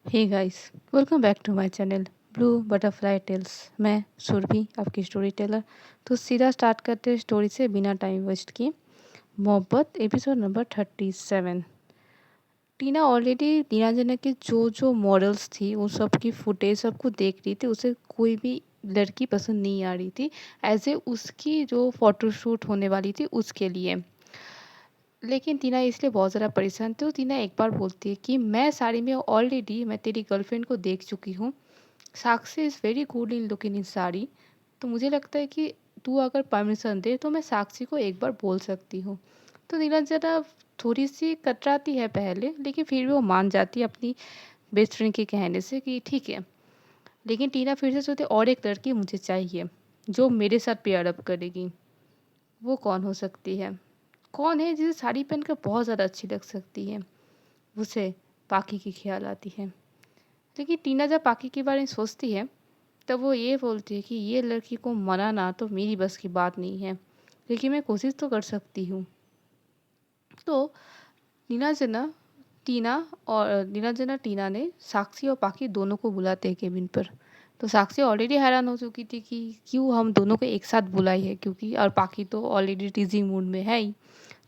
Hey guys, welcome back to my channel Blue Butterfly Tales. मैं सुरभि, आपकी story teller. तो सीधा स्टार्ट करते हैं स्टोरी से बिना टाइम वेस्ट किए। मोहब्बत एपिसोड नंबर 37। टीना ऑलरेडी टीना जना की जो जो मॉडल्स थी उन सब की फुटेज सबको देख रही थी। उसे कोई भी लड़की पसंद नहीं आ रही थी एज ए उसकी जो फोटोशूट होने वाली थी उसके लिए। लेकिन टीना इसलिए बहुत ज़्यादा परेशान थी। तो टीना एक बार बोलती है कि मैं साड़ी में ऑलरेडी मैं तेरी गर्लफ्रेंड को देख चुकी हूँ। Sakshi is very good in looking in sari. तो मुझे लगता है कि तू अगर परमिशन दे तो मैं साक्षी को एक बार बोल सकती हूँ। तो नीरज जरा थोड़ी सी कतराती है पहले, लेकिन फिर भी वो मान जाती है अपनी बेस्ट फ्रेंड के कहने से कि ठीक है। लेकिन टीना फिर से सोचती और एक लड़की मुझे चाहिए जो मेरे साथ पेयर अप करेगी। वो कौन हो सकती है? कौन है जिसे साड़ी पहनकर बहुत ज़्यादा अच्छी लग सकती है? उसे पाकी की ख्याल आती है। लेकिन टीना जब पाकी के बारे में सोचती है तब वो ये बोलती है कि ये लड़की को मनाना तो मेरी बस की बात नहीं है, लेकिन मैं कोशिश तो कर सकती हूँ। तो नीना जना टीना नीना जना टीना ने साक्षी और पाकी दोनों को बुलाते हैं केबिन पर। तो साक्षी ऑलरेडी हैरान हो चुकी थी कि क्यों हम दोनों को एक साथ बुलाई है, क्योंकि और पाकी तो ऑलरेडी टीजिंग मूड में है ही।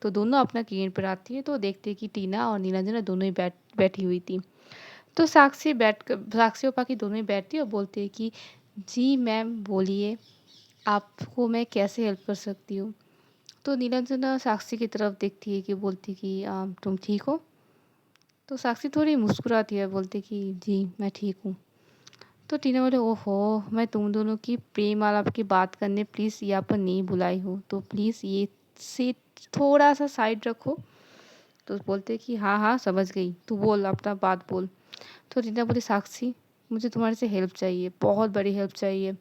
तो दोनों अपना केबिन पर आती है तो देखते हैं कि टीना और नीना जना दोनों ही बैठी हुई थी। तो साक्षी और पाकी दोनों ही बैठती है और बोलती है कि जी मैम बोलिए, आपको मैं कैसे हेल्प कर सकती हूँ? तो नीलांजना साक्षी की तरफ देखती है कि बोलती कि तुम ठीक हो? तो साक्षी थोड़ी मुस्कुराती है, बोलती कि जी मैं ठीक हूँ। तो टीना बोले ओहो, मैं तुम दोनों की प्रेम आलाप की बात करने प्लीज़ यहाँ पर नहीं बुलाई हूँ, तो प्लीज़ ये सीट थोड़ा सा साइड रखो। तो बोलते कि हाँ हाँ समझ गई, तू बोल अपना बात बोल। तो टीना बोली साक्षी, मुझे तुम्हारे से हेल्प चाहिए, बहुत बड़ी हेल्प चाहिए।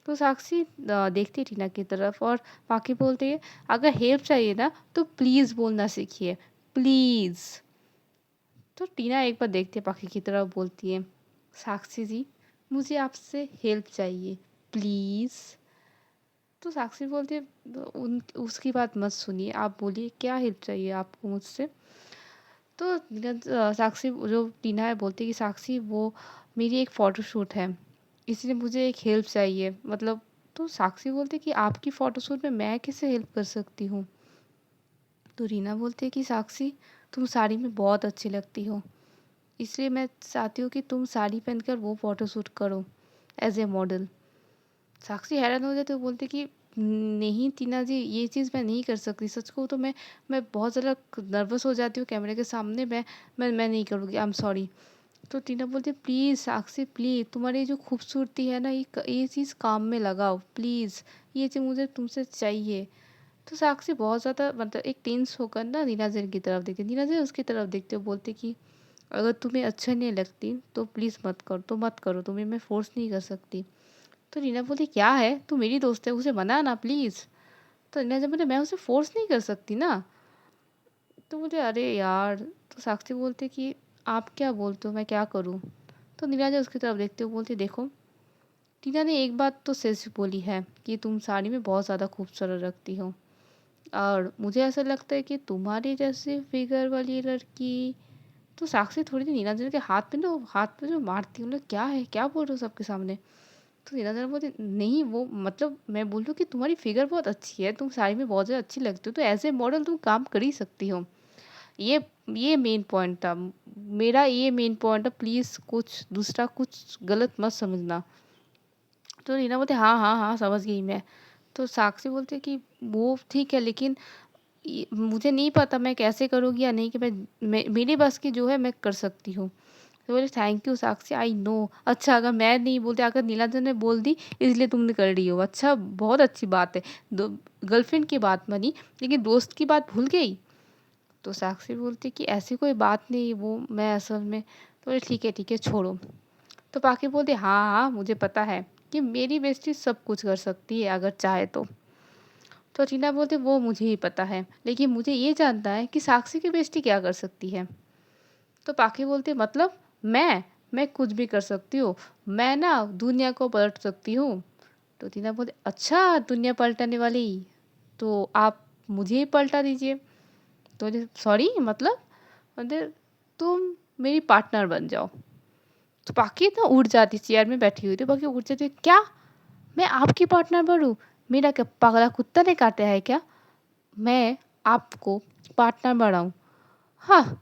तो साक्षी देखती है टीना की तरफ और बाकी बोलती है अगर हेल्प चाहिए ना तो प्लीज़ बोलना सीखिए, प्लीज़। तो टीना एक बार देखती है पाखी की तरफ, बोलती है साक्षी जी, मुझे आपसे हेल्प चाहिए, प्लीज़। तो साक्षी बोलती है उन उसकी बात मत सुनिए, आप बोलिए क्या हेल्प चाहिए आपको मुझसे। तो साक्षी जो टीना है बोलती है कि साक्षी वो मेरी एक फ़ोटोशूट है, इसलिए मुझे एक हेल्प चाहिए, मतलब। तो साक्षी बोलती है कि आपकी फ़ोटोशूट में मैं कैसे हेल्प कर सकती हूँ? तो रीना बोलती है कि साक्षी, तुम साड़ी में बहुत अच्छी लगती हो, इसलिए मैं चाहती हूँ कि तुम साड़ी पहनकर वो फ़ोटोशूट करो एज ए मॉडल। साक्षी हैरान हो जाती है, वो बोलती कि नहीं टीना जी, ये चीज़ मैं नहीं कर सकती, सच कहूँ तो मैं बहुत ज़्यादा नर्वस हो जाती हूँ कैमरे के सामने। मैं नहीं करूँगी, आई एम सॉरी। तो टीना बोलती है प्लीज़ साक्षी प्लीज़, तुम्हारी जो खूबसूरती है ना, ये चीज़ काम में लगाओ प्लीज़, ये चीज़ मुझे तुमसे चाहिए। तो साक्षी बहुत ज़्यादा मतलब एक टेंस होकर ना नीना जैन की तरफ देखती, नीना जैन उसकी तरफ देखते हो, बोलते कि अगर तुम्हें अच्छा नहीं लगती तो प्लीज़ मत करो, तो मत करो, तुम्हें मैं फोर्स नहीं कर सकती। तो रीना बोली क्या है, तू मेरी दोस्त है, उसे मना ना प्लीज़। तो रीना जब बोले मैं उसे फोर्स नहीं कर सकती ना। तो बोले अरे यार। तो साक्षी बोलते कि आप क्या बोलते हो, मैं क्या करूँ? तो नीरजा उसकी तरफ देखते हुए बोलती देखो, टीना ने एक बात तो सच बोली है कि तुम साड़ी में बहुत ज़्यादा खूबसूरत लगती हो, और मुझे ऐसा लगता है कि तुम्हारी जैसी फिगर वाली लड़की। तो साक्षी थोड़ी सी नीरजा के हाथ पे जो मारती हूँ, मतलब क्या है, क्या बोल रहे हो सबके सामने? तो नीरजा बोलती नहीं, वो मतलब मैं बोल रही हूँ कि तुम्हारी फिगर बहुत अच्छी है, तुम साड़ी में बहुत ज़्यादा अच्छी लगती हो, तो एज ए मॉडल तुम काम कर ही सकती हो। ये ये मेन पॉइंट था मेरा, ये मेन पॉइंट है, प्लीज़ कुछ दूसरा कुछ गलत मत समझना। तो रीना बोलते हाँ हाँ हाँ समझ गई मैं। तो साक्षी बोलते कि वो ठीक है, लेकिन मुझे नहीं पता मैं कैसे करूँगी या नहीं, कि मैं मेरी बस की जो है मैं कर सकती हूँ। तो बोले thank you Sakshi, I know. अच्छा अगर मैं नहीं बोलती, अगर नीलांजन ने बोल दी इसलिए तुमने कर रही हो, अच्छा बहुत अच्छी बात है। दो गर्लफ्रेंड की बात मानी, लेकिन दोस्त की बात भूल गई। तो साक्षी बोलती कि ऐसी कोई बात नहीं, वो मैं असल में। तो बोले ठीक है छोड़ो। तो पाकि बोलती हाँ हाँ मुझे पता है कि मेरी बेस्टी सब कुछ कर सकती है अगर चाहे तो टीना बोलती वो मुझे ही पता है, लेकिन मुझे ये जानना है कि साक्षी की बेस्टी क्या कर सकती है। तो पाकि बोलती मतलब मैं कुछ भी कर सकती हूँ, मैं ना दुनिया को पलट सकती हूँ। तो टीना बोलती अच्छा दुनिया पलटाने वाली, तो आप मुझे ही पलटा दीजिए। तो सॉरी मतलब तुम मेरी पार्टनर बन जाओ। तो बाकी ना उठ जाती, चेयर में बैठी हुई थी, बाकी उठ जाती, क्या मैं आपकी पार्टनर बनूँ? मेरा क्या पगला कुत्ता ने काटा है क्या? मैं आपको पार्टनर बनाऊँ? हाँ,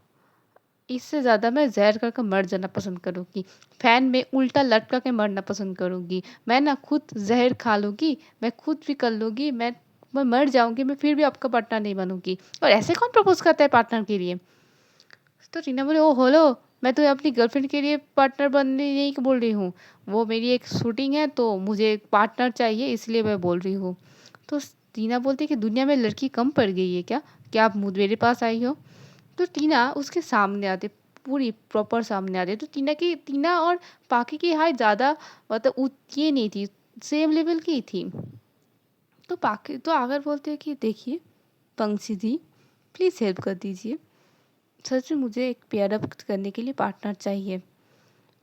इससे ज़्यादा मैं ज़हर खा कर मर जाना पसंद करूँगी। फ़ैन में उल्टा लटका के मरना पसंद करूँगी। मैं ना खुद ज़हर खा लूँगी, मैं खुद भी कर लूँगी, मैं मर जाऊँगी, मैं फिर भी आपका पार्टनर नहीं बनूँगी। और ऐसे कौन प्रपोज़ करता है पार्टनर के लिए? तो टीना बोली, ओह हेलो, मैं तो अपनी गर्लफ्रेंड के लिए पार्टनर बनने नहीं बोल रही हूँ, वो मेरी एक शूटिंग है तो मुझे एक पार्टनर चाहिए इसलिए मैं बोल रही हूँ। तो टीना बोलती है कि दुनिया में लड़की कम पड़ गई है क्या, मेरे पास आई हो? तो टीना उसके सामने आती, पूरी प्रॉपर सामने आती, तो टीना और पाकी की हाइट ज़्यादा मतलब ये नहीं थी, सेम लेवल की थी। तो पाकी तो आकर बोलते हैं कि देखिए पंक्षी जी, प्लीज़ हेल्प कर दीजिए, सच में मुझे एक पेयर अप करने के लिए पार्टनर चाहिए,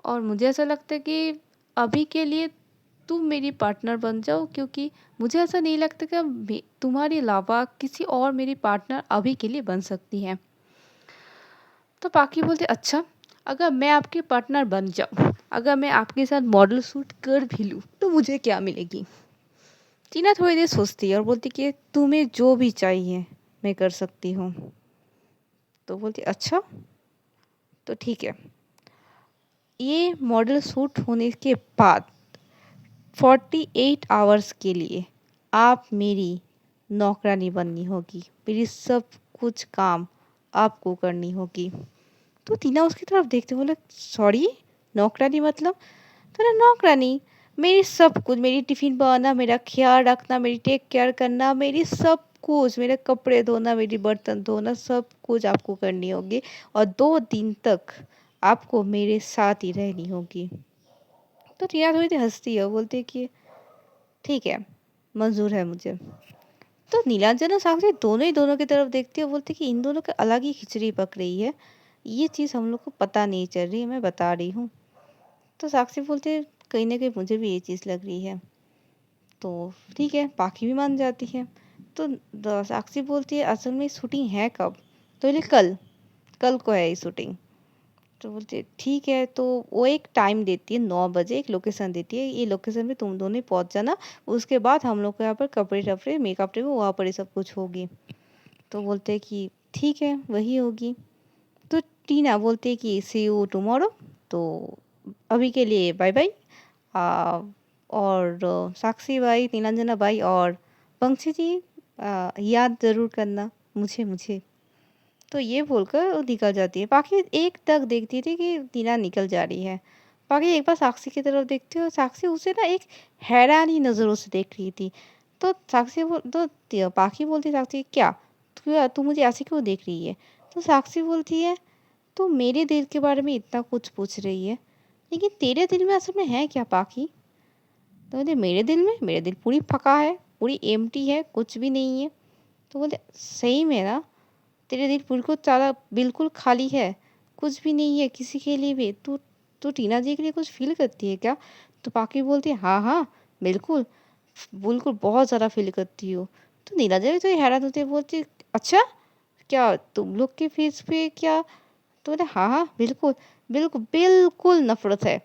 और मुझे ऐसा लगता है कि अभी के लिए तुम मेरी पार्टनर बन जाओ, क्योंकि मुझे ऐसा नहीं लगता कि तुम्हारे अलावा किसी और मेरी पार्टनर अभी के लिए बन सकती है। तो पाकी बोलते, अच्छा, अगर मैं आपके पार्टनर बन जाऊँ, अगर मैं आपके साथ मॉडल शूट कर भी लूँ, तो मुझे क्या मिलेगी? टीना थोड़ी देर सोचती है और बोलती कि तुम्हें जो भी चाहिए मैं कर सकती हूँ। तो बोलती, अच्छा, तो ठीक है, ये मॉडल शूट होने के बाद 48 आवर्स के लिए आप मेरी नौकरानी बननी होगी, मेरी सब कुछ काम आपको करनी होगी। तो टीना उसकी तरफ देखते बोले, सॉरी, नौकरानी मतलब? तो ना, नौकरानी मेरी सब कुछ, मेरी टिफ़िन बनाना, मेरा ख्याल रखना, मेरी टेक केयर करना, मेरी सब कुछ, मेरे कपड़े धोना, मेरी बर्तन धोना, सब कुछ आपको करनी होगी, और 2 दिन तक आपको मेरे साथ ही रहनी होगी। तो टीना थोड़ी सी हंसती है, बोलती है कि ठीक है, मंजूर है मुझे। तो नीलांजन और साक्षी दोनों ही दोनों की तरफ देखती है, बोलती है कि इन दोनों की अलग ही खिचड़ी पक रही है, ये चीज़ हम लोग को पता नहीं चल रही, मैं बता रही हूँ। तो साक्षी बोलती है, कहीं ना कहीं मुझे भी ये चीज़ लग रही है। तो ठीक है, पाखी भी मान जाती है। तो साक्षी बोलती है, असल में शूटिंग है कब? तो बोले, कल, कल को है ये शूटिंग। तो बोलते ठीक है, तो वो एक टाइम देती है, 9 बजे एक लोकेशन देती है, ये लोकेशन पे तुम दोनों पहुंच जाना, उसके बाद हम लोग को यहाँ पर कपड़े टपड़े मेकअप टेकअप वहाँ पर ये सब कुछ होगी। तो बोलते हैं कि ठीक है, वही होगी। तो टीना बोलती है कि सी यू टुमारो, तो अभी के लिए बाय बाय। और साक्षी बाई, नीलांजना बाई, और पंक्षी जी याद ज़रूर करना मुझे मुझे। तो ये बोलकर वो निकल जाती है। बाकी एक तक देखती थी कि टीना निकल जा रही है। बाकी एक बार साक्षी की तरफ देखती है और साक्षी उसे ना एक हैरानी नज़रों से देख रही थी। तो पाखी बोलती है, साक्षी क्या, तू मुझे ऐसे क्यों देख रही है? तो साक्षी बोलती है, तू मेरे दिल के बारे में इतना कुछ पूछ रही है, लेकिन तेरे दिल में असल में है क्या पाखी? तो बोलते, मेरे दिल पूरी फका है, पूरी एम्प्टी है, कुछ भी नहीं है। तो बोलते, सही में ना, तेरे दिल बिल्कुल खाली है, कुछ भी नहीं है किसी के लिए भी। तू तू टीना जी के लिए कुछ फ़ील करती है क्या? तो पाकी बोलती है, हाँ, हाँ, बिल्कुल, बिल्कुल बहुत ज़्यादा फ़ील करती हूँ। तो नीरजा भी तो ये हैरान होती है, बोलती है, अच्छा, क्या तुम लोग के फेस पे क्या? तो बोले, हाँ, हाँ, बिल्कुल, बिल्कुल, बिल्कुल नफ़रत है।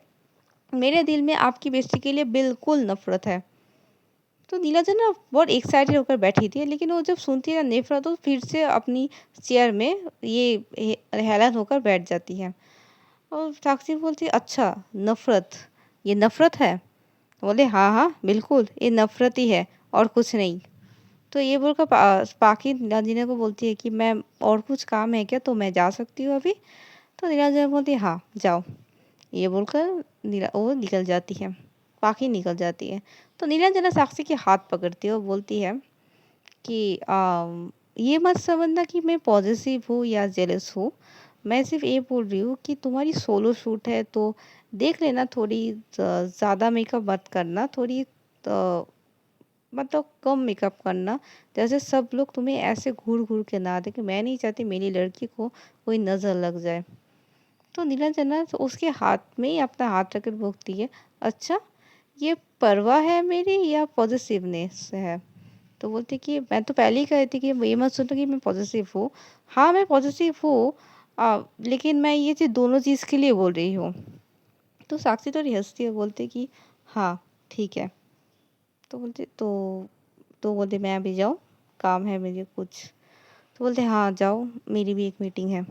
मेरे दिल में आपकी बेइज़्ज़ती के लिए बिल्कुल नफ़रत है। तो नीलाजन ना बहुत एक्साइटेड होकर बैठी थी, लेकिन वो जब सुनती है ना नफ़रत, तो फिर से अपनी चेयर में हैरान होकर बैठ जाती है। और साक्षी बोलती है, अच्छा, नफ़रत, ये नफ़रत है? बोले, हाँ, हाँ, बिल्कुल, ये नफ़रत ही है और कुछ नहीं। तो ये बोलकर पाकी नीलांजना को बोलती है कि मैम, और कुछ काम है क्या, तो मैं जा सकती हूँ अभी? तो नीलांजना बोलती है, हाँ, जाओ। ये बोलकर वो निकल जाती है, पाखी निकल जाती है। तो नीलांजना साक्षी के हाथ पकड़ती है और बोलती है कि ये मत समझना कि मैं पॉजिटिव हूँ या जेलस हूँ, मैं सिर्फ ये बोल रही हूँ कि तुम्हारी सोलो शूट है, तो देख लेना, थोड़ी ज़्यादा मेकअप मत करना, थोड़ी मतलब कम मेकअप करना, जैसे सब लोग तुम्हें ऐसे घूर घूर के ना देखें, मैं नहीं चाहती मेरी लड़की को कोई नज़र लग जाए। तो नीलांजना तो उसके हाथ में ही अपना हाथ रखकर बोलती है, अच्छा, ये परवाह है मेरी या पॉजिटिवनेस है? तो बोलती कि मैं तो पहले ही कही थी कि ये मत सोचो कि मैं पॉजिटिव हूँ। हाँ, मैं पॉजिटिव हूँ, लेकिन मैं ये चीज़ दोनों चीज़ के लिए बोल रही हूँ। तो साक्षी थोड़ी हंसती है, बोलते कि हाँ ठीक है। तो बोलते मैं अभी जाऊँ, काम है मुझे कुछ। तो बोलते हाँ जाओ, मेरी भी एक मीटिंग है।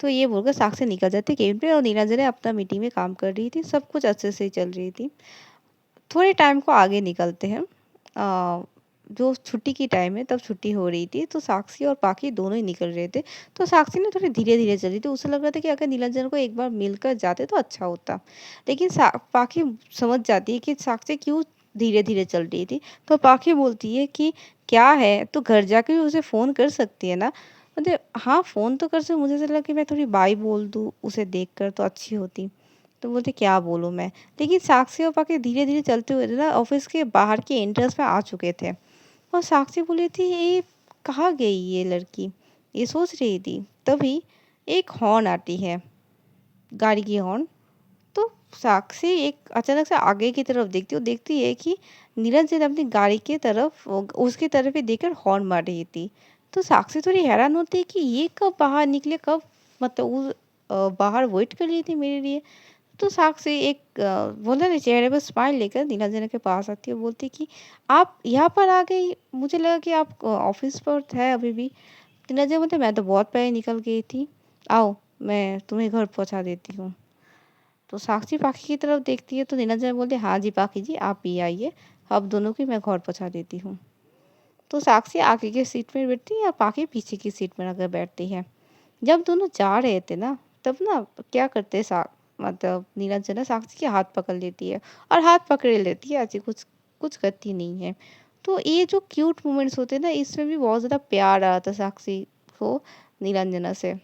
तो ये बोलकर साक्षी निकल जाती है केबिन पे और नीलांजना अपना मीटिंग में काम कर रही थी। सब कुछ अच्छे से चल रही थी। थोड़े टाइम को आगे निकलते हैं। जो छुट्टी की टाइम है, तब छुट्टी हो रही थी, तो साक्षी और पाखी दोनों ही निकल रहे थे। तो साक्षी ने थोड़ी धीरे धीरे चली थी। उसे लग रहा था कि अगर नीलांजन को एक बार मिलकर जाते तो अच्छा होता। लेकिन पाखी समझ जाती है कि साक्षी क्यों धीरे धीरे चल रही थी। तो पाखी बोलती है कि क्या है, तो घर जाके भी उसे फ़ोन कर सकती है ना। मतलब हाँ, फ़ोन तो कर सकती, मुझे ऐसा लगा कि मैं थोड़ी बाय बोल दूँ उसे देखकर तो अच्छी होती। तो बोलते क्या बोलूँ मैं। लेकिन साक्षी और पाखी धीरे धीरे चलते हुए ना ऑफिस के बाहर के एंट्रेंस में आ चुके थे। और साक्षी बोली थी ये कहाँ गई ये लड़की, ये सोच रही थी। तभी एक हॉर्न आती है, गाड़ी की हॉर्न। तो साक्षी एक अचानक से आगे की तरफ देखती है कि निरंजन अपनी गाड़ी की तरफ उसकी तरफ ही देखकर हॉर्न मार रही थी। तो साक्षी थोड़ी हैरान होती है कि ये कब बाहर निकले, कब मतलब बाहर वेट कर रही थी मेरे लिए। तो साक्षी एक बोला ना चेहरे पर स्माइल लेकर नीलांजना के पास आती है, बोलती कि आप यहाँ पर आ गई, मुझे लगा कि आप ऑफिस पर है अभी भी। नीलांजना बोलते मैं तो बहुत पहले निकल गई थी, आओ मैं तुम्हें घर पहुँचा देती हूँ। तो साक्षी पाखी की तरफ देखती है तो नीलांजना बोलती हाँ जी पाखी जी, आप भी आइए, आप दोनों की मैं घर पहुँचा देती हूँ। तो साक्षी आगे की सीट में बैठती है और पाखी पीछे की सीट में आकर बैठती है। जब दोनों जा रहे थे ना, तब ना क्या करते मतलब नीलांजना साक्षी के हाथ पकड़ लेती है और हाथ पकड़े लेती है, ऐसी कुछ कुछ करती नहीं है। तो ये जो क्यूट मोमेंट्स होते हैं ना, इसमें भी बहुत ज़्यादा प्यार आ रहा था साक्षी को नीलांजना से।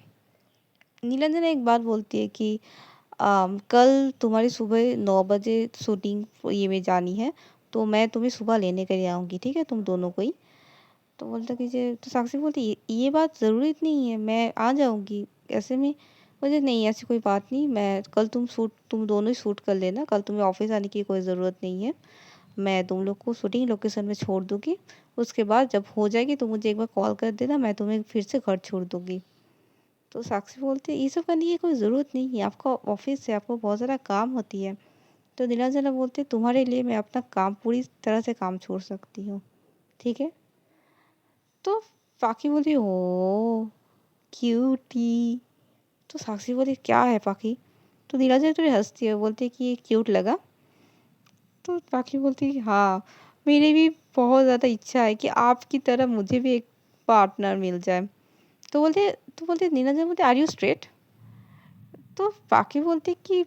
नीलांजना एक बात बोलती है कि कल तुम्हारी सुबह 9 बजे शूटिंग ये में जानी है, तो मैं तुम्हें सुबह लेने के लिए आऊँगी, ठीक है, तुम दोनों को ही। तो बोलता कि जे तो साक्षी बोलती ये बात ज़रूरी नहीं है, मैं आ जाऊँगी ऐसे में। मुझे नहीं ऐसी कोई बात नहीं, मैं कल तुम दोनों ही शूट कर लेना, कल तुम्हें ऑफिस आने की कोई ज़रूरत नहीं है। मैं तुम लोग को शूटिंग लोकेशन में छोड़ दूँगी, उसके बाद जब हो जाएगी तो मुझे एक बार कॉल कर देना, मैं तुम्हें फिर से घर छोड़ दूँगी। तो साक्षी बोलती है ये सब करने की कोई ज़रूरत नहीं है, आपका ऑफिस है, आपको बहुत ज़्यादा काम होती है। तो नीलांजना बोलती है तुम्हारे लिए मैं अपना काम पूरी तरह से काम छोड़ सकती हूँ, ठीक है। तो पाखी बोली ओ क्यूटी। तो साक्षी बोली क्या है पाखी। तो नीलांजना थोड़ी हंसती है, बोलती है कि ये क्यूट लगा। तो पाखी बोलती है हाँ, मेरी भी बहुत ज़्यादा इच्छा है कि आपकी तरह मुझे भी एक पार्टनर मिल जाए। तो बोलते नीलांजना बोलते आर यू स्ट्रेट। तो पाखी बोलती कि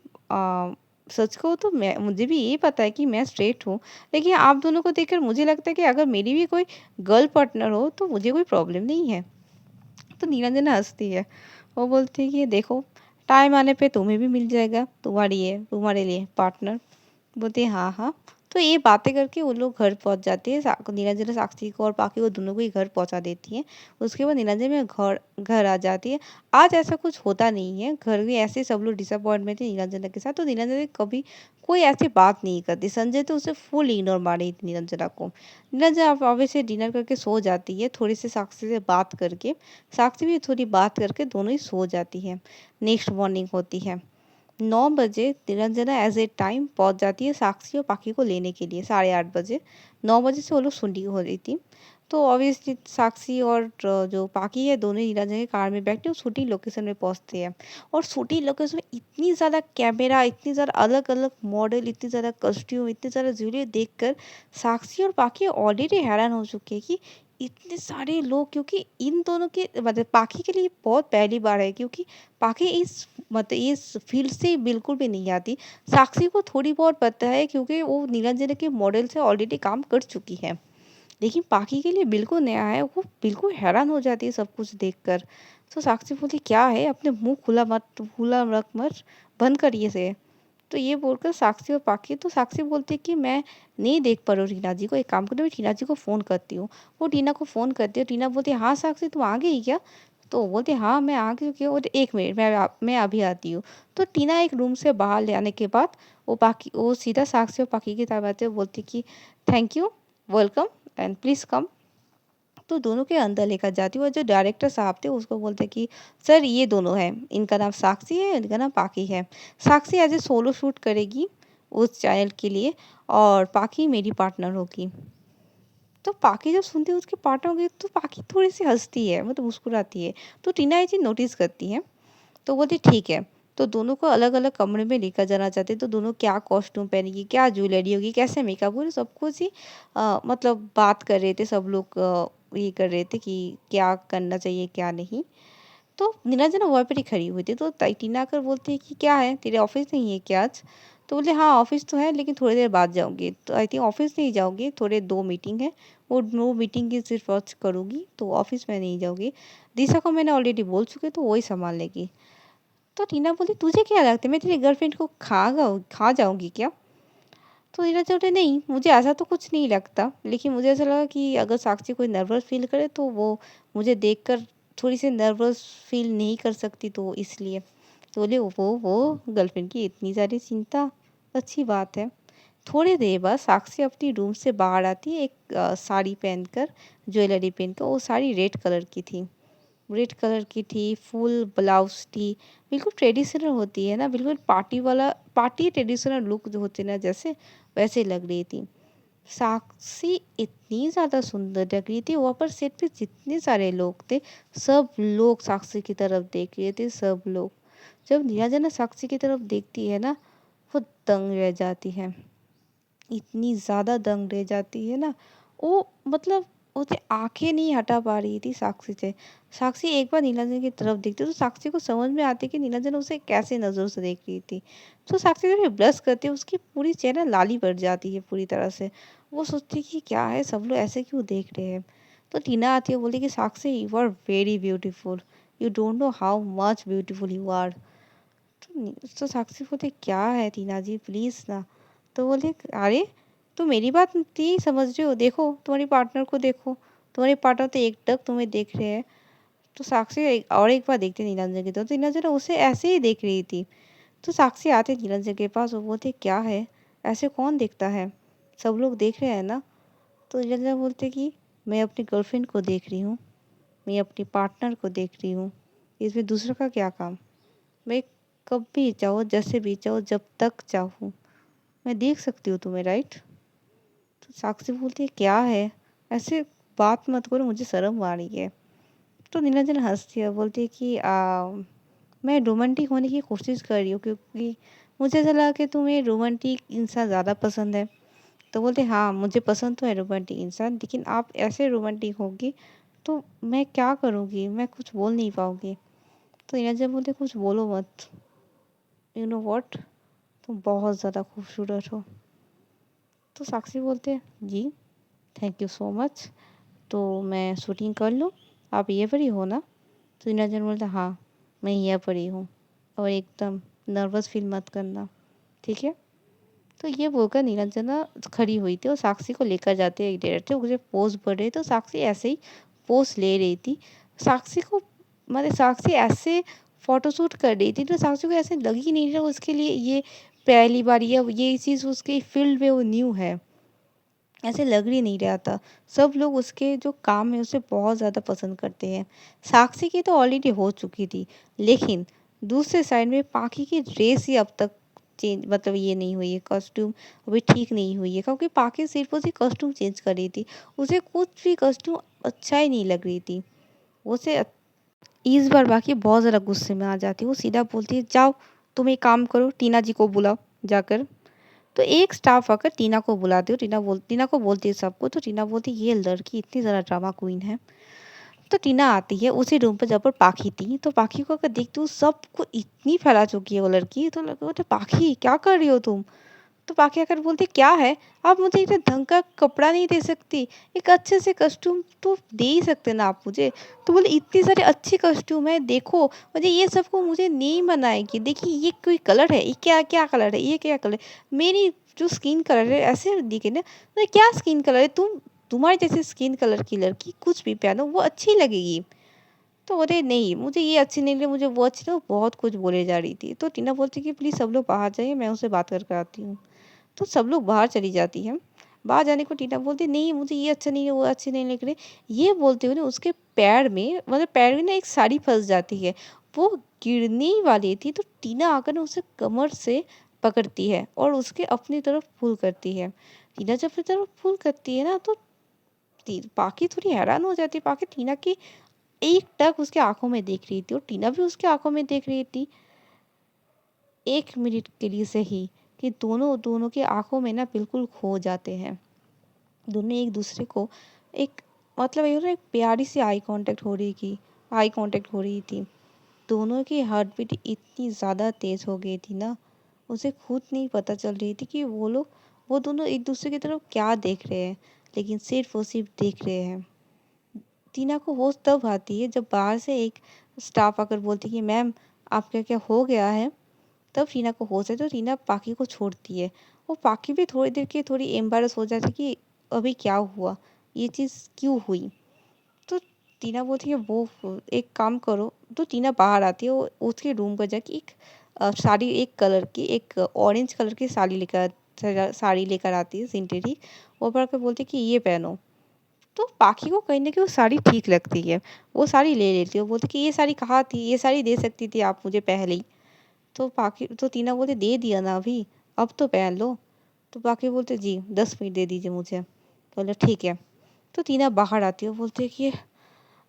सच कहूँ तो मैं मुझे भी यही पता है कि मैं स्ट्रेट हूँ, लेकिन आप दोनों को देखकर मुझे लगता है कि अगर मेरी भी कोई गर्ल पार्टनर हो तो मुझे कोई प्रॉब्लम नहीं है। तो नीलांजना हंसती है, वो बोलती है कि देखो टाइम आने पे तुम्हें भी मिल जाएगा तुम्हारे लिए पार्टनर। बोलती है हाँ हाँ। तो ये बातें करके वो लोग घर पहुंच जाते हैं। नीलांजना साक्षी को और पाखी को दोनों को ही घर पहुंचा देती है। उसके बाद नीलांजना में घर घर आ जाती है। आज ऐसा कुछ होता नहीं है, घर में ऐसे सब लोग डिसअपॉइंटमेंट थे नीलांजना के साथ। तो नीलांजना कभी कोई ऐसी बात नहीं करती। संजय तो उसे फुल इग्नोर मार रही थी नीलांजना को। नीलांजना ऑब्वियसली डिनर करके सो जाती है, थोड़ी सी साक्षी से बात करके। साक्षी भी थोड़ी बात करके दोनों ही सो जाती है। नेक्स्ट मॉर्निंग होती है 9 बजे। निरंजना एज ए टाइम पहुंच जाती है साक्षी और पाखी को लेने के लिए 8:30 बजे। 9 बजे से वो लोग शूटिंग हो रही थी। तो ऑब्वियसली साक्षी और जो पाखी है दोनों ही निरंजना की कार में बैठ के शूटिंग लोकेशन में पहुंचते हैं। और शूटिंग लोकेशन में इतनी ज़्यादा कैमरा, इतनी ज़्यादा अलग अलग मॉडल, इतनी ज़्यादा कॉस्ट्यूम, इतनी ज़्यादा ज्वेलरी देखकर साक्षी और पाखी ऑलरेडी हैरान हो चुके हैं कि इतने सारे लोग। क्योंकि इन दोनों के मतलब पाखी के लिए बहुत पहली बार है, क्योंकि पाखी इस फील्ड से बिल्कुल भी नहीं आती। साक्षी को थोड़ी बहुत पता है क्योंकि वो नीलांजना के मॉडल से ऑलरेडी काम कर चुकी है। लेकिन पाखी के लिए बिल्कुल नया है, वो बिल्कुल हैरान हो जाती है सब कुछ देखकर। तो साक्षी बोलती क्या है, अपने मुंह खुला रख मत, बंद करिए से। तो ये बोलकर साक्षी और पाखी, तो साक्षी बोलती है कि मैं नहीं देख पा रही हूँ टीना जी को, एक काम करती हूँ मैं टीना जी को फ़ोन करती हूँ। वो टीना को फ़ोन करती है, टीना बोलती है हाँ साक्षी तुम आ गई क्या। तो वो बोलती है हाँ मैं आ गई, क्यों, बोलते 1 मिनट मैं अभी आती हूँ। तो टीना एक रूम से बाहर ले आने के बाद वो सीधा साक्षी और पाखी की तरफ आते हुए बोलती कि thank you, welcome and please कम। तो दोनों के अंदर लेकर जाती हूँ और जो डायरेक्टर साहब थे उसको बोलते कि सर ये दोनों हैं, इनका नाम साक्षी है, इनका नाम पाकी है। साक्षी एज ए सोलो शूट करेगी उस चैनल के लिए और पाकी मेरी पार्टनर होगी। तो पाकी जब सुनती है उसके पार्टनर होगी तो पाकी थोड़ी सी हंसती है, मतलब मुस्कुराती है। तो टीना ये चीज़ नोटिस करती है, तो बोलती ठीक है। तो दोनों को अलग अलग कमरे में लेकर जाना चाहते हैं, तो दोनों क्या कॉस्ट्यूम पहनेगी, क्या ज्वेलरी होगी, कैसे मेकअप होगी, सब कुछ ही मतलब बात कर रहे थे सब लोग। ये कर रहे थे कि क्या करना चाहिए क्या नहीं। तो नीलांजना वहाँ पर ही खड़ी हुई थी, तो टीना आकर बोलती है कि क्या है, तेरे ऑफिस नहीं है क्या आज? तो बोले हाँ ऑफिस तो है लेकिन थोड़ी देर बाद जाऊँगी। तो आई थिंक ऑफिस नहीं जाऊँगी, थोड़े 2 मीटिंग है, वो 2 मीटिंग की सिर्फ वॉच करूँगी, तो ऑफिस में नहीं जाऊँगी। दिशा को मैंने ऑलरेडी बोल चुकी हूँ, तो वही संभाल लेगी। तो टीना बोली तुझे क्या लगता है मैं तेरी गर्लफ्रेंड को खा जाऊँगी क्या? तो नीरज बोले नहीं, मुझे ऐसा तो कुछ नहीं लगता, लेकिन मुझे ऐसा लगा कि अगर साक्षी कोई नर्वस फ़ील करे तो वो मुझे देखकर थोड़ी-सी नर्वस फ़ील नहीं कर सकती, तो इसलिए। तो बोले वो गर्लफ्रेंड की इतनी सारी चिंता, अच्छी बात है। थोड़ी देर बाद साक्षी अपनी रूम से बाहर आती है एक साड़ी पहनकर, ज्वेलरी पहनकर। वो साड़ी रेड कलर की थी। रेड कलर की थी, फुल ब्लाउज थी, बिल्कुल ट्रेडिशनल होती है ना, बिल्कुल पार्टी वाला, पार्टी ट्रेडिशनल लुक जो होती है ना जैसे, वैसे लग रही थी। साक्षी इतनी ज़्यादा सुंदर लग रही थी, वहाँ पर सेट पे जितने सारे लोग थे, सब लोग साक्षी की तरफ देख रहे थे, सब लोग। जब नीलांजना साक्षी की तरफ देखती है ना, वो दंग रह जाती है, इतनी ज़्यादा दंग रह जाती है ना, वो मतलब उसे आंखें नहीं हटा पा रही थी साक्षी से। साक्षी एक बार नीलांजन की तरफ देखती तो साक्षी को समझ में आती कि नीलांजन उसे कैसे नज़रों से देख रही थी। तो साक्षी जब ब्लश करती है उसकी पूरी चेहरा लाली पड़ जाती है पूरी तरह से। वो सोचती कि क्या है, सब लोग ऐसे क्यों देख रहे हैं। तो टीना आती है, बोली कि Sakshi you are very beautiful, you don't know how much beautiful you are. तो साक्षी बोलती क्या है टीना जी प्लीज़ ना। तो बोले अरे तुम मेरी बात नहीं समझ रहे हो, देखो तुम्हारी पार्टनर को देखो, तुम्हारे पार्टनर तो एकटक तुम्हें देख रहे हैं। तो साक्षी और एक बार देखते नीलांजन की तरफ, तो नीलांजन उसे ऐसे ही देख रही थी। तो साक्षी आते नीलांजन के पास, वो बोलते क्या है, ऐसे कौन देखता है, सब लोग देख रहे हैं ना। तो नीलांजन बोलते कि मैं अपनी गर्लफ्रेंड को देख रही हूँ, मैं अपनी पार्टनर को देख रही हूँ, इसमें दूसरों का क्या काम। मैं कब भी चाहो, जैसे भी चाहो, जब तक चाहूँ मैं देख सकती हूँ तुम्हें, राइट। तो साक्षी बोलती है क्या है, ऐसे बात मत करो, मुझे शर्म आ रही है। तो नीलांजन हंसती है, बोलती है कि मैं रोमांटिक होने की कोशिश कर रही हूँ, क्योंकि मुझे ऐसा लगा कि तुम्हें रोमांटिक इंसान ज़्यादा पसंद है। तो बोलते हाँ मुझे पसंद तो है रोमांटिक इंसान, लेकिन आप ऐसे रोमांटिक होगी तो मैं क्या करूँगी, मैं कुछ बोल नहीं पाऊँगी। तो नीलांजन बोलते कुछ बोलो मत, यू नो वॉट, तुम बहुत ज़्यादा खूबसूरत हो। तो साक्षी बोलते हैं जी थैंक यू सो मच, तो मैं शूटिंग कर लूँ, आप ये पर ही हो ना। तो नीलांजन बोलता हाँ मैं यहाँ पर ही हूँ, और एकदम नर्वस फील मत करना, ठीक है। तो ये बोलकर नीलांजना खड़ी हुई थी और साक्षी को लेकर जाते एक डायरेक्टर मुझे पोज बढ़ रहे, तो साक्षी ऐसे ही पोज ले रही थी। साक्षी को मतलब साक्षी ऐसे फोटोशूट कर रही थी, तो साक्षी को ऐसे लग ही नहीं रहा उसके लिए ये पहली बार ये चीज़ उसके फील्ड में वो न्यू है, ऐसे लग ही नहीं रहा था। सब लोग उसके जो काम है उसे बहुत ज़्यादा पसंद करते हैं। साक्षी की तो ऑलरेडी हो चुकी थी, लेकिन दूसरे साइड में पाखी की ड्रेस ही अब तक चेंज, मतलब ये नहीं हुई है, कॉस्ट्यूम अभी ठीक नहीं हुई है, क्योंकि पाखी सिर्फ उसी कॉस्ट्यूम चेंज कर रही थी, उसे कुछ भी कॉस्ट्यूम अच्छा ही नहीं लग रही थी उसे। इस बार बाकी बहुत ज़्यादा गुस्से में आ जाती है, वो सीधा बोलती है जाओ तुम एक काम करो, टीना जी को बुलाओ जाकर। तो एक स्टाफ आकर टीना को बुलाती हो, टीना को बोलती है सबको, तो टीना बोलती है ये लड़की इतनी ज़्यादा ड्रामा क्वीन है। तो टीना आती है उसी रूम पर जहाँ पर पाखी थी, तो पाखी को अगर देखती हूँ सबको इतनी फैला चुकी है वो लड़की, तो लड़के बोलते पाखी क्या कर रही हो तुम। तो पाखी आकर बोलती क्या है, आप मुझे एक ढंग का कपड़ा नहीं दे सकती, एक अच्छे से कस्ट्यूम तो दे ही सकते ना आप मुझे। तो बोले इतने सारे अच्छे कस्ट्यूम है, देखो मुझे ये सबको मुझे नहीं बनाएगी, देखिए ये कोई कलर है, ये क्या क्या कलर है, ये क्या कलर है, मेरी जो स्किन कलर है ऐसे दिखे ना, तो क्या स्किन कलर है, तुम्हारे जैसे स्किन कलर की लड़की कुछ भी पहनो वो अच्छी लगेगी। तो बोले नहीं मुझे ये अच्छी नहीं लगी, मुझे वो अच्छी लगी, बहुत कुछ बोले जा रही थी। तो टीना बोलती कि प्लीज़ सब लोग बाहर जाइए, मैं उससे बात करके आती हूँ। तो सब लोग बाहर चली जाती हैं। बाहर जाने को टीना बोलती नहीं मुझे ये अच्छा नहीं है वो अच्छे नहीं लग रहे। ये बोलते हुए ना उसके पैर में मतलब पैर में ना एक साड़ी फंस जाती है। वो गिरने ही वाली थी तो टीना आकर ना उसे कमर से पकड़ती है और उसके अपनी तरफ पुल करती है। टीना जब अपनी तरफ पुल करती है ना तो पाकी थोड़ी हैरान हो जाती है। पाकी टीना की एक टक उसके आंखों में देख रही थी और टीना भी उसके आंखों में देख रही थी। 1 मिनट के लिए सही कि दोनों दोनों की आंखों में ना बिल्कुल खो जाते हैं। दोनों एक दूसरे को एक मतलब ये ना एक प्यारी सी आई कांटेक्ट हो रही थी। दोनों की हार्ट बीट इतनी ज़्यादा तेज़ हो गई थी ना, उसे खुद नहीं पता चल रही थी कि वो दोनों एक दूसरे की तरफ क्या देख रहे हैं, लेकिन सिर्फ वो सिर्फ देख रहे हैं। टीना को होश तब आती है जब बाहर से एक स्टाफ आकर बोलती है कि मैम आपका क्या हो गया है। तब टीना को होश है तो टीना पाकी को छोड़ती है। वो पाकी भी थोड़ी देर के थोड़ी एम्बारस हो जाती है कि अभी क्या हुआ, ये चीज़ क्यों हुई। तो टीना बोलती है वो एक काम करो। तो टीना बाहर आती है वो उसके रूम पर जाके एक साड़ी एक ऑरेंज कलर की साड़ी लेकर आती है सिंथेटिक। वो पढ़ के बोलती है कि ये पहनो। तो पाखी को कहीं न कहीं वो साड़ी ठीक लगती है। वो साड़ी ले लेती है। वो बोलती है कि ये साड़ी कहाँ थी? ये साड़ी दे सकती थी आप मुझे पहले ही। तो टीना बोलती दे दिया ना अभी, अब तो पहन लो। तो पाखी बोलते जी 10 मिनट दे दीजिए मुझे। बोले ठीक है। तो टीना बाहर आती है। वो बोलती है कि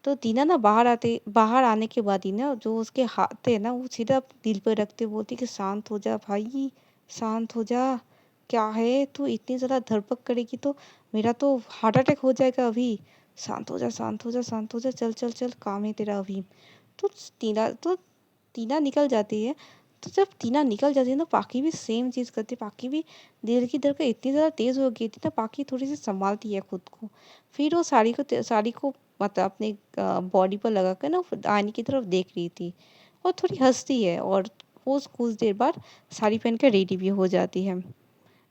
तो टीना ना बाहर आने के बाद ही ना जो उसके हाथ है ना वो सीधा दिल पे रखते बोलती कि शांत हो जा भाई, शांत हो जा। क्या है तू इतनी ज़्यादा धड़पक करेगी तो मेरा तो हार्ट अटैक हो जाएगा अभी। शांत हो जा, शांत हो जा, शांत हो जा, चल चल चल काम है तेरा अभी। तो टीना निकल जाती है। तो जब टीना निकल जाती है ना पाकी भी सेम चीज़ करती है। पाकी भी दिल की धड़कन इतनी ज़्यादा तेज़ हो गई थी ना पाकी थोड़ी सी संभालती है खुद को। फिर वो साड़ी को मतलब अपने बॉडी पर लगा कर ना आईने की तरफ देख रही थी और थोड़ी हंसती है और वो कुछ देर बाद साड़ी पहन कर रेडी भी हो जाती है।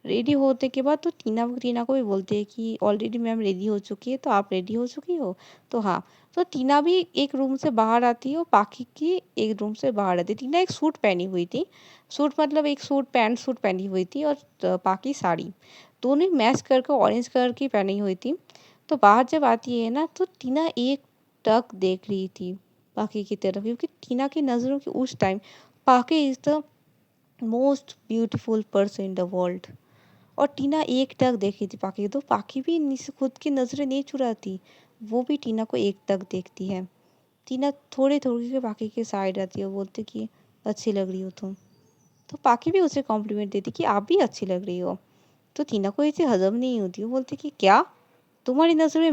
रेडी होने के बाद तो टीना को भी बोलते हैं कि ऑलरेडी मैम रेडी हो चुकी है तो आप रेडी हो चुकी हो। तो हाँ, तो टीना भी एक रूम से बाहर आती है और पाखी की एक रूम से बाहर आती है। टीना एक सूट पहनी हुई थी। सूट मतलब एक सूट पैंट सूट पहनी हुई थी और पाखी साड़ी दोनों ही मैच करके ऑरेंज कलर की पहनी हुई थी। तो बाहर जब आती है ना तो टीना एक टक देख रही थी पाखी की तरफ क्योंकि टीना की नज़रों की उस टाइम पाखी is the most beautiful person in the world. और टीना एक टक देखी थी पाखी तो पाखी भी खुद की नज़रें नहीं चुराती। वो भी टीना को एक टक देखती है। टीना थोड़ी थोड़ी के पाखी के साइड आती है बोलती कि अच्छी लग रही हो तुम। तो पाखी भी उसे कॉम्प्लीमेंट देती कि आप भी अच्छी लग रही हो। तो टीना को ये चीज़ हजम नहीं होती। वो बोलती कि क्या तुम्हारी नज़र में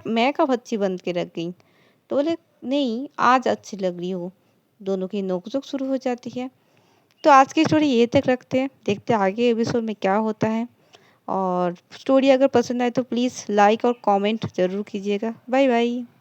मैं कब अच्छी बन के रख गई। तो बोले नहीं आज अच्छी लग रही हो। दोनों की नोक-झोंक शुरू हो जाती है। तो आज की स्टोरी यहीं तक रखते हैं। देखते हैं आगे एपिसोड में क्या होता है। और स्टोरी अगर पसंद आए तो प्लीज़ लाइक और कमेंट ज़रूर कीजिएगा। Bye bye.